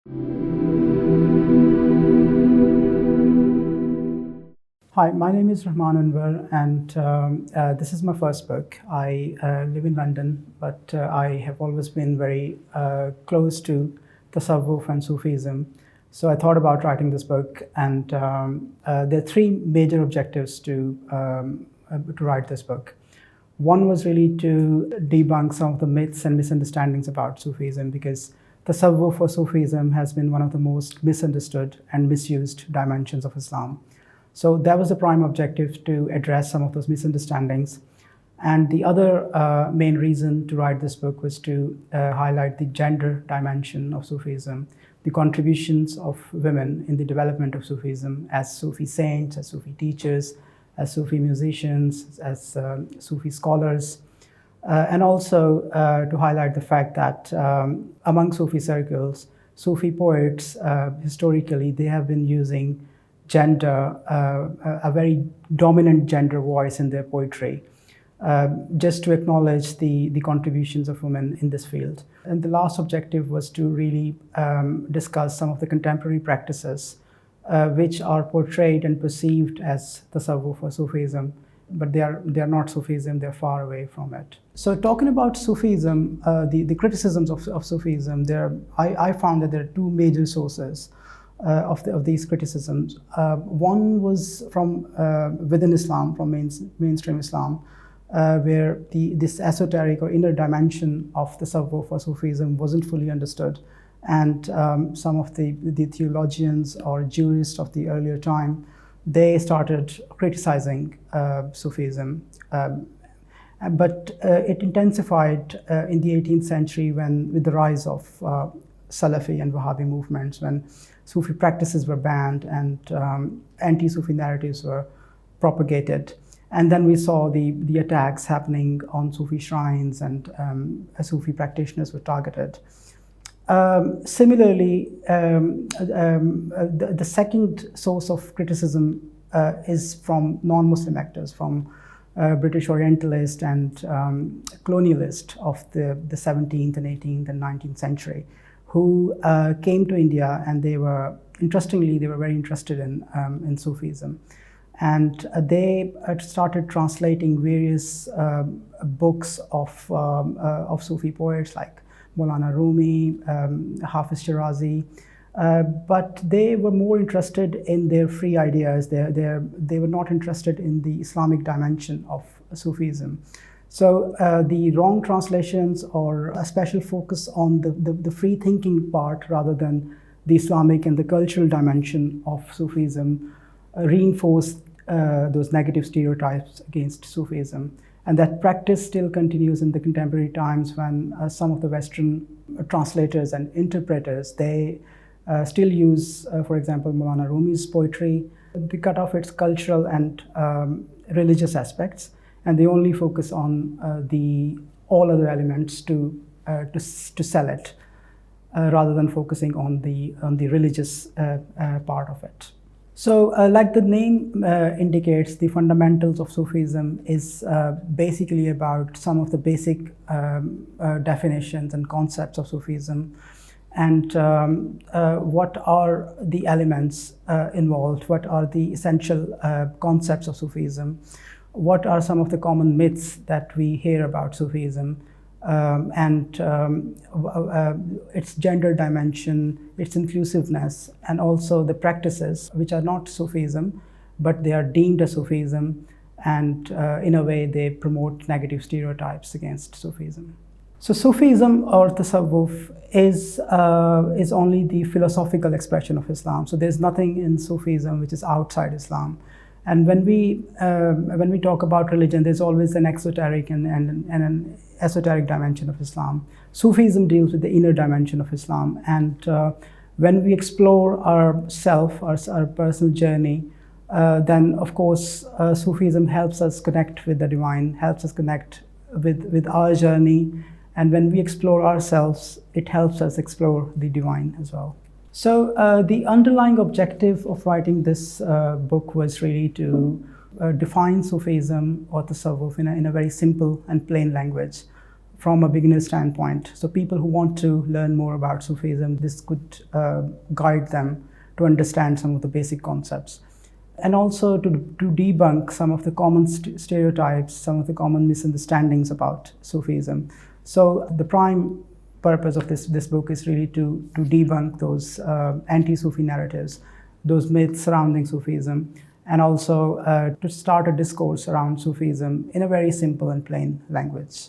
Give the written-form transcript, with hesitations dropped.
Hi, my name is Rehman Anwer, and this is my first book. I live in London, but I have always been very close to تصوف and Sufism. So I thought about writing this book, and there are three major objectives to write this book. One was really to debunk some of the myths and misunderstandings about Sufism, because Tasawwuf or Sufism has been one of the most misunderstood and misused dimensions of Islam. So that was the prime objective, to address some of those misunderstandings. And the other main reason to write this book was to highlight the gender dimension of Sufism, the contributions of women in the development of Sufism as Sufi saints, as Sufi teachers, as Sufi musicians, as Sufi scholars, and also to highlight the fact that among Sufi circles, Sufi poets, historically, they have been using gender, a very dominant gender voice in their poetry, just to acknowledge the contributions of women in this field. And the last objective was to really discuss some of the contemporary practices which are portrayed and perceived as tasawwuf or Sufism, but they are not Sufism, they're far away from it. So talking about Sufism, the criticisms of Sufism, I found that there are two major sources of these criticisms. One was from within Islam, from mainstream Islam, where this esoteric or inner dimension of the tasawwuf or Sufism wasn't fully understood, and some of the theologians or jurists of the earlier time, they started criticizing Sufism. But it intensified in the 18th century with the rise of Salafi and Wahhabi movements, when Sufi practices were banned and anti-Sufi narratives were propagated. And then we saw the attacks happening on Sufi shrines, and Sufi practitioners were targeted. Similarly, the second source of criticism is from non-Muslim actors, from British Orientalist and Colonialist of the 17th and 18th and 19th century, who came to India, and they were very interested in Sufism. And they started translating various books of Sufi poets like Maulana Rumi, Hafiz Shirazi, but they were more interested in their free ideas. They were not interested in the Islamic dimension of Sufism. So the wrong translations, or a special focus on the free thinking part rather than the Islamic and the cultural dimension of Sufism, reinforced those negative stereotypes against Sufism. And that practice still continues in the contemporary times, when some of the Western translators and interpreters, they still use, for example, Maulana Rumi's poetry. They cut off its cultural and religious aspects, and they only focus on all other elements to sell it, rather than focusing on the religious part of it. So like the name indicates, the Fundamentals of Sufism is basically about some of the basic definitions and concepts of Sufism, and what are the elements involved, what are the essential concepts of Sufism, what are some of the common myths that we hear about Sufism, and its gender dimension, its inclusiveness, and also the practices which are not Sufism, but they are deemed as Sufism, and in a way they promote negative stereotypes against Sufism. So Sufism or Tasawwuf is only the philosophical expression of Islam. So there's nothing in Sufism which is outside Islam. And when we talk about religion, there's always an exoteric and an esoteric dimension of Islam. Sufism deals with the inner dimension of Islam. And when we explore ourself, our personal journey, then of course Sufism helps us connect with the divine, helps us connect with our journey. And when we explore ourselves, it helps us explore the divine as well. So the underlying objective of writing this book was really to define Sufism or Tasawwuf in a very simple and plain language from a beginner standpoint. So people who want to learn more about Sufism, this could guide them to understand some of the basic concepts. And also to debunk some of the common stereotypes, some of the common misunderstandings about Sufism. So the prime purpose of this book is really to debunk those anti-Sufi narratives, those myths surrounding Sufism, and also to start a discourse around Sufism in a very simple and plain language.